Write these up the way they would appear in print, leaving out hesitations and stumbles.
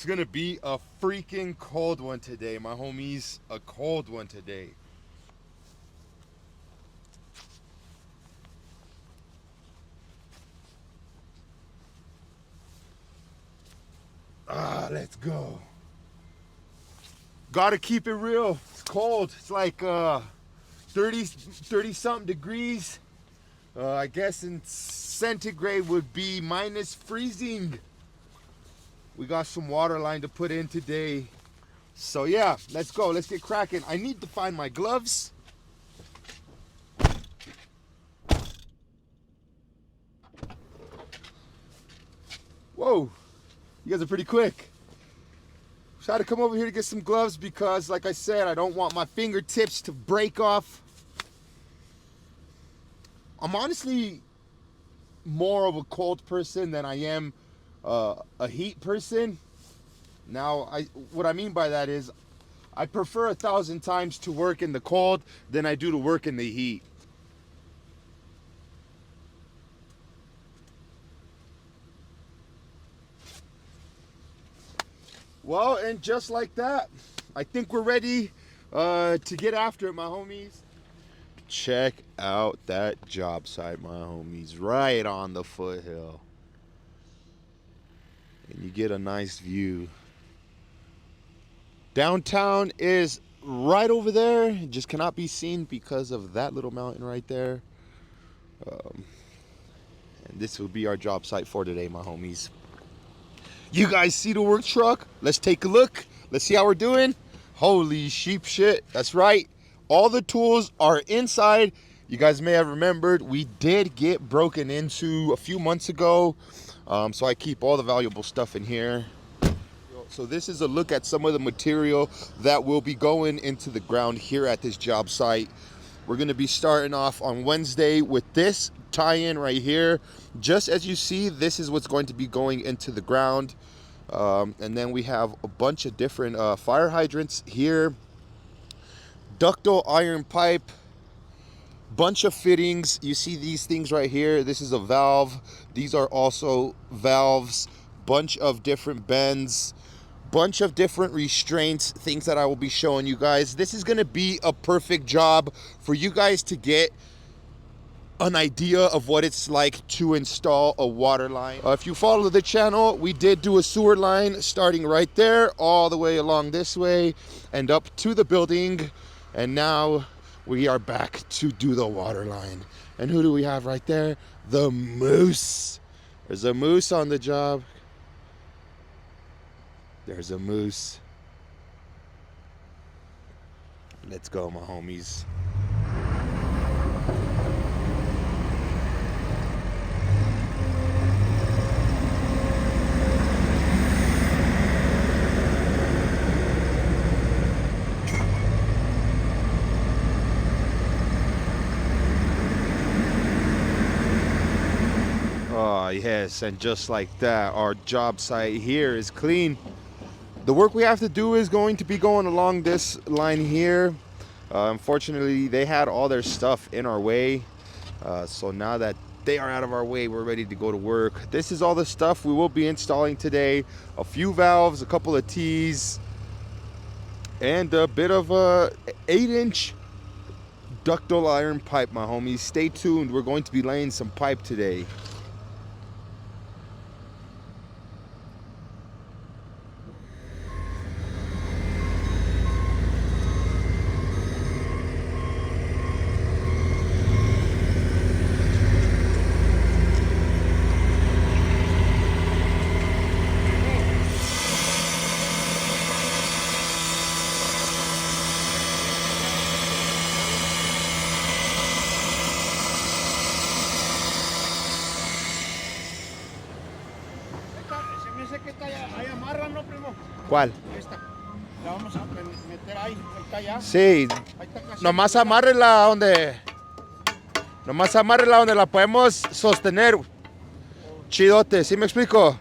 It's gonna be a freaking cold one today, my homies. A cold one today. Let's go. Gotta keep it real. It's cold. It's like 30 something degrees. I guess in centigrade would be minus freezing. We got some water line to put in today. So yeah, let's go. Let's get cracking. I need to find my gloves. Whoa, you guys are pretty quick. Try to come over here to get some gloves because, like I said, I don't want my fingertips to break off. I'm honestly more of a cold person than I am a heat person. Now, what I mean by that is I prefer 1,000 times to work in the cold than I do to work in the heat. Well, and just like that, I think we're ready to get after it, my homies. Check out that job site, my homies, right on the foothill. And you get a nice view. Downtown is right over there. It just cannot be seen because of that little mountain right there. And this will be our job site for today, my homies. You guys see the work truck? Let's take a look. Let's see how we're doing. Holy sheep shit. That's right. All the tools are inside. You guys may have remembered we did get broken into a few months ago. So I keep all the valuable stuff in here. So this is a look at some of the material that will be going into the ground here at this job site. We're going to be starting off on Wednesday with this tie-in right here. Just as you see, this is what's going to be going into the ground. And then we have a bunch of different fire hydrants here. Ductile iron pipe. Bunch of fittings. You see these things right here. This is a valve. These are also valves. Bunch of different bends. Bunch of different restraints, things that I will be showing you guys. This is going to be a perfect job for you guys to get an idea of what it's like to install a water line. If you follow the channel, we did do a sewer line starting right there, all the way along this way and up to the building. And now we are back to do the water line. And who do we have right there? The moose. There's a moose on the job. There's a moose. Let's go, my homies. Oh, yes, and just like that, our job site here is clean. The work we have to do is going to be going along this line here. Unfortunately, they had all their stuff in our way. So now that they are out of our way, we're ready to go to work. This is all the stuff we will be installing today. A few valves, a couple of T's, and a bit of a 8-inch ductile iron pipe, my homies. Stay tuned. We're going to be laying some pipe today. ¿Cuál? Esta. La vamos a meter ahí, está ya. Sí, nomás amárrela donde la podemos sostener. Chidote, ¿sí me explico?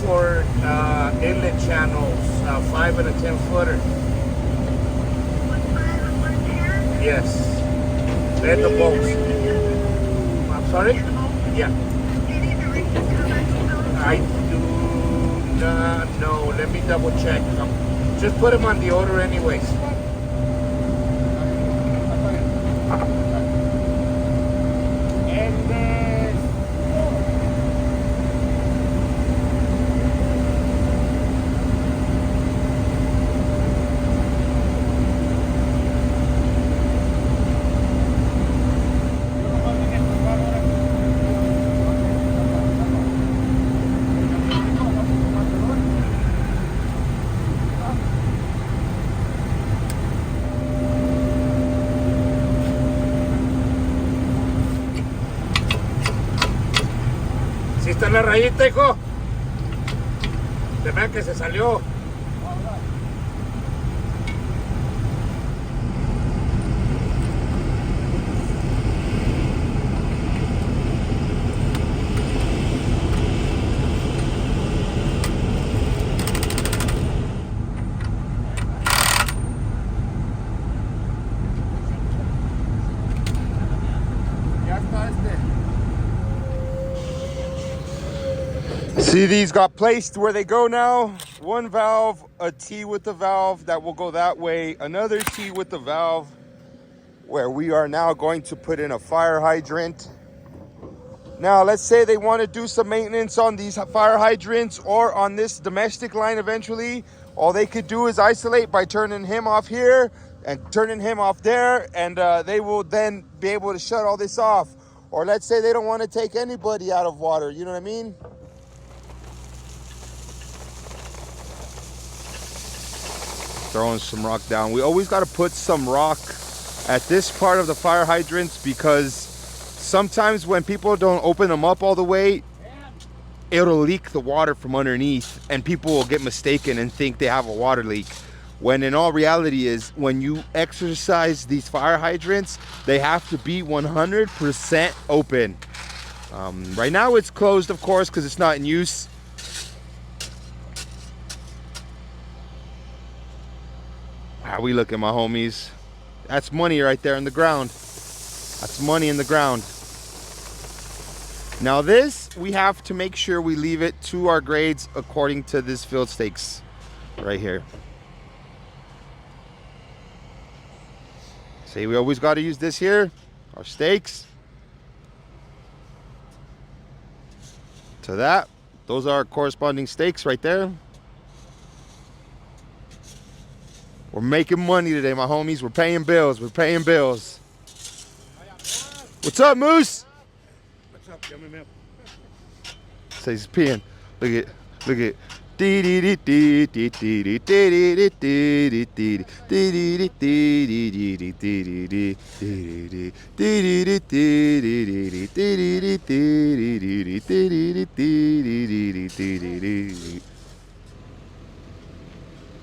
for inlet channels, 5 and a 10 footer. Yes. They're the bolts. I'm sorry? Yeah. I do not know. Let me double check. Just put them on the order anyways. ¿Sí está en la rayita, hijo? Se me que se salió. Ya está See, these got placed where they go now. One valve, a T with the valve that will go that way. Another T with the valve where we are now going to put in a fire hydrant. Now, let's say they want to do some maintenance on these fire hydrants or on this domestic line eventually. All they could do is isolate by turning him off here and turning him off there, and they will then be able to shut all this off. Or let's say they don't want to take anybody out of water, you know what I mean? Throwing some rock down. We always got to put some rock at this part of the fire hydrants because sometimes when people don't open them up all the way, it'll leak the water from underneath and people will get mistaken and think they have a water leak. When in all reality is when you exercise these fire hydrants, they have to be 100% open. Right now it's closed, of course, because it's not in use. How we looking, my homies? That's money right there in the ground. That's money in the ground. Now this, we have to make sure we leave it to our grades according to this field stakes right here. See, we always got to use this here, our stakes. To that, those are our corresponding stakes right there. We're making money today, my homies. We're paying bills. We're paying bills. What's up, Moose? What's up, yummy milk? Say he's peeing. Look at, look at.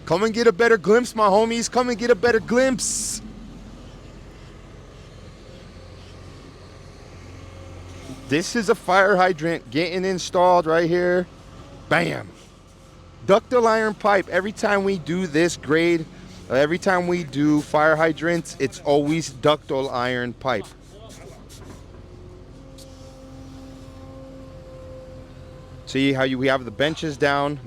Come and get a better glimpse, my homies. Come and get a better glimpse. This is a fire hydrant getting installed right here. Bam. Ductile iron pipe. Every time we do this grade, every time we do fire hydrants, it's always ductile iron pipe. See how we have the benches down,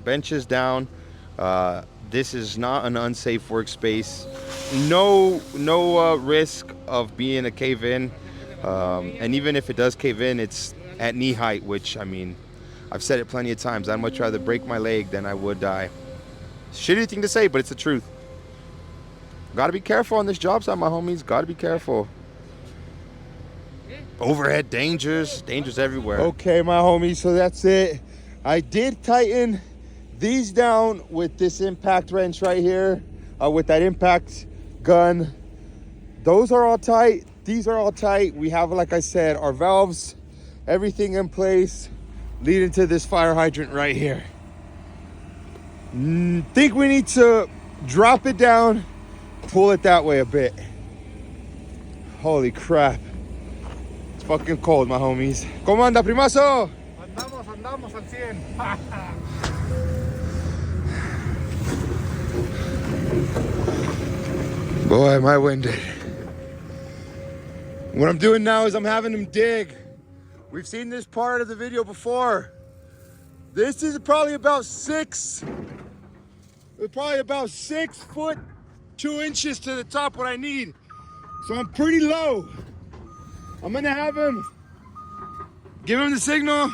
this is not an unsafe workspace. No risk of being a cave-in. And even if it does cave in, it's at knee height, which, I mean, I've said it plenty of times. I'd much rather break my leg than I would die. Shitty thing to say, but it's the truth. Gotta be careful on this job site, my homies. Gotta be careful. Overhead dangers everywhere. Okay, my homies, so that's it. I did tighten these down with this impact wrench right here, with that impact gun. Those are all tight. These are all tight. We have, like I said, our valves, everything in place, leading to this fire hydrant right here. Think we need to drop it down, pull it that way a bit. Holy crap. It's fucking cold, my homies. ¿Cómo anda, primazo? Andamos al 100. Boy, am I winded. What I'm doing now is I'm having him dig. We've seen this part of the video before. This is probably about 6 foot 2 inches to the top what I need. So I'm pretty low. I'm gonna have him, give him the signal.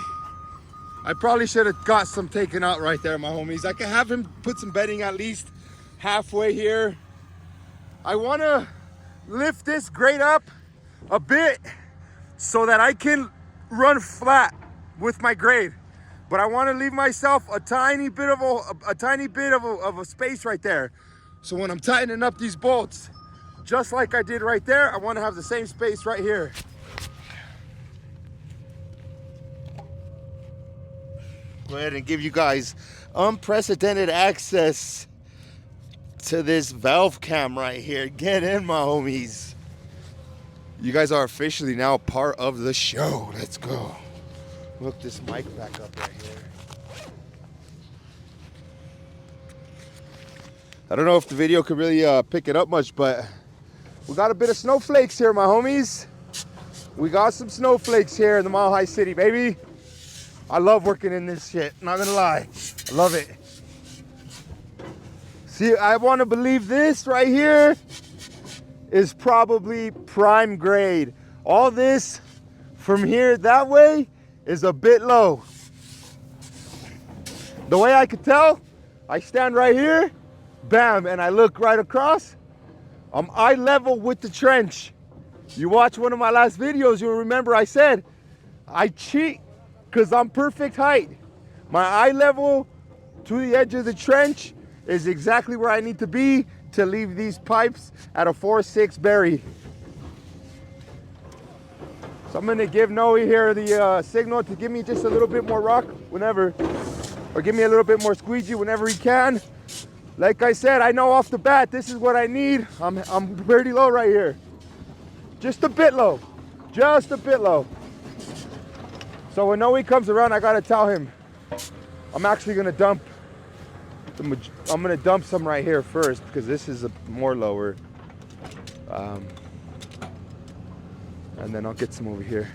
I probably should have got some taken out right there, my homies. I can have him put some bedding at least halfway here. I wanna lift this grate up a bit so that I can run flat with my grade. But I wanna leave myself a tiny bit of a space right there. So when I'm tightening up these bolts, just like I did right there, I wanna have the same space right here. Go ahead and give you guys unprecedented access to this valve cam right here. Get in, my homies. You guys are officially now part of the show. Let's go. Look this mic back up right here. I don't know if the video could really pick it up much, but we got a bit of snowflakes here, my homies. We got some snowflakes here in the Mile High City, baby. I love working in this shit, not gonna lie. I love it. See, I wanna believe this right here is probably prime grade. All this from here that way is a bit low. The way I could tell, I stand right here, bam, and I look right across. I'm eye level with the trench. You watch one of my last videos, you'll remember I said, I cheat because I'm perfect height. My eye level to the edge of the trench is exactly where I need to be to leave these pipes at a 4-6 bury. So I'm gonna give Noe here the signal to give me just a little bit more rock whenever, or give me a little bit more squeegee whenever he can. Like I said, I know off the bat, this is what I need. I'm pretty low right here. Just a bit low, just a bit low. So when Noe comes around, I gotta tell him, I'm actually gonna dump, I'm gonna dump some right here first because this is more lower. And then I'll get some over here.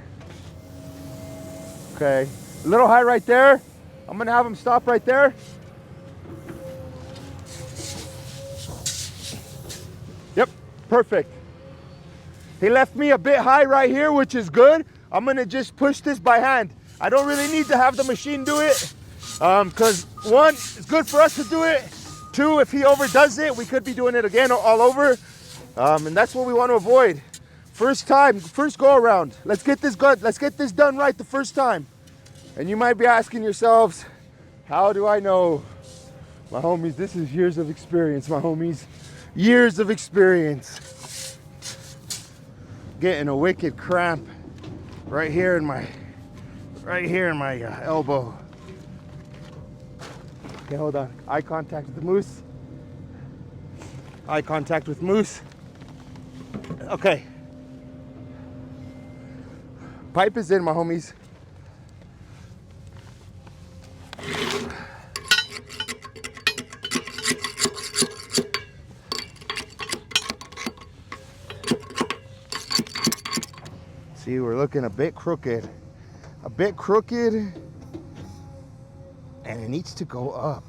Okay, a little high right there. I'm gonna have him stop right there. Yep, perfect. He left me a bit high right here, which is good. I'm gonna just push this by hand. I don't really need to have the machine do it, because one, it's good for us to do it. Two, if he overdoes it, we could be doing it again all over, and that's what we want to avoid. First time, first go around. Let's get this done right the first time. And you might be asking yourselves, how do I know? My homies, this is years of experience, my homies. Years of experience. Getting a wicked cramp right here in my elbow. Okay, hold on. Eye contact with the moose. Eye contact with moose. Okay. Pipe is in, my homies. See, we're looking a bit crooked. A bit crooked. And it needs to go up.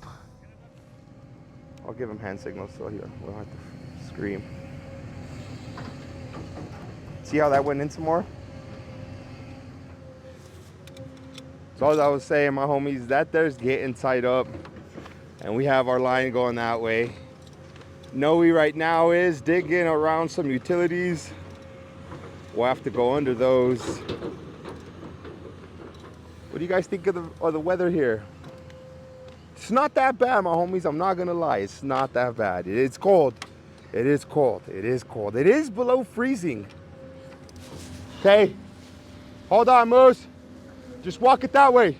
I'll give him hand signals so he won't have to scream. See how that went in some more? So as I was saying, my homies, that there's getting tied up. And we have our line going that way. Noe right now is digging around some utilities. We'll have to go under those. What do you guys think of the weather here? It's not that bad, my homies. I'm not gonna lie. It's not that bad. It is cold. It is cold. It is cold. It is below freezing. Okay. Hold on, Moose. Just walk it that way.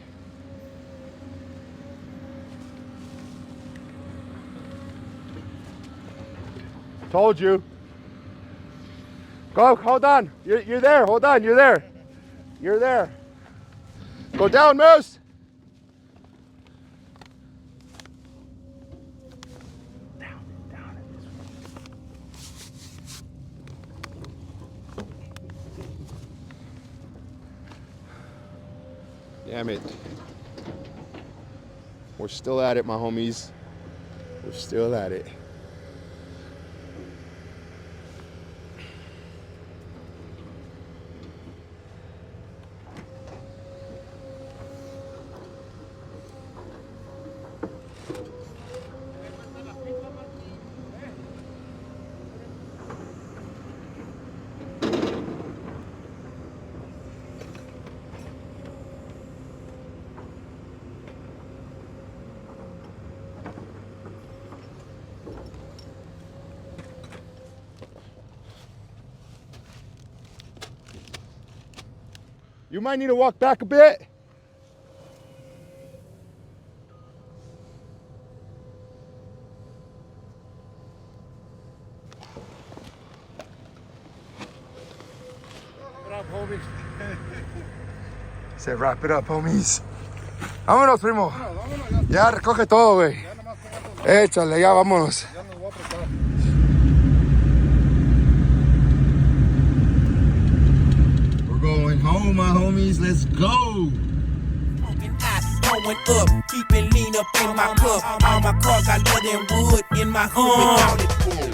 Told you. Go, hold on. You're there. Hold on. You're there. You're there. Go down, Moose. Down. Damn it. We're still at it, my homies. We're still at it. You might need to walk back a bit. Wrap it up, homies. Se wrap it up, homies. Vámonos, primo. Vámonos, Ya recoge todo, güey. ya nomás pegando, Échale, ya vámonos. ya nos voy a apretar. We're going home, my homies. Let's go. Going up, keeping lean up in my cup. All my cars got lead and wood in my hood.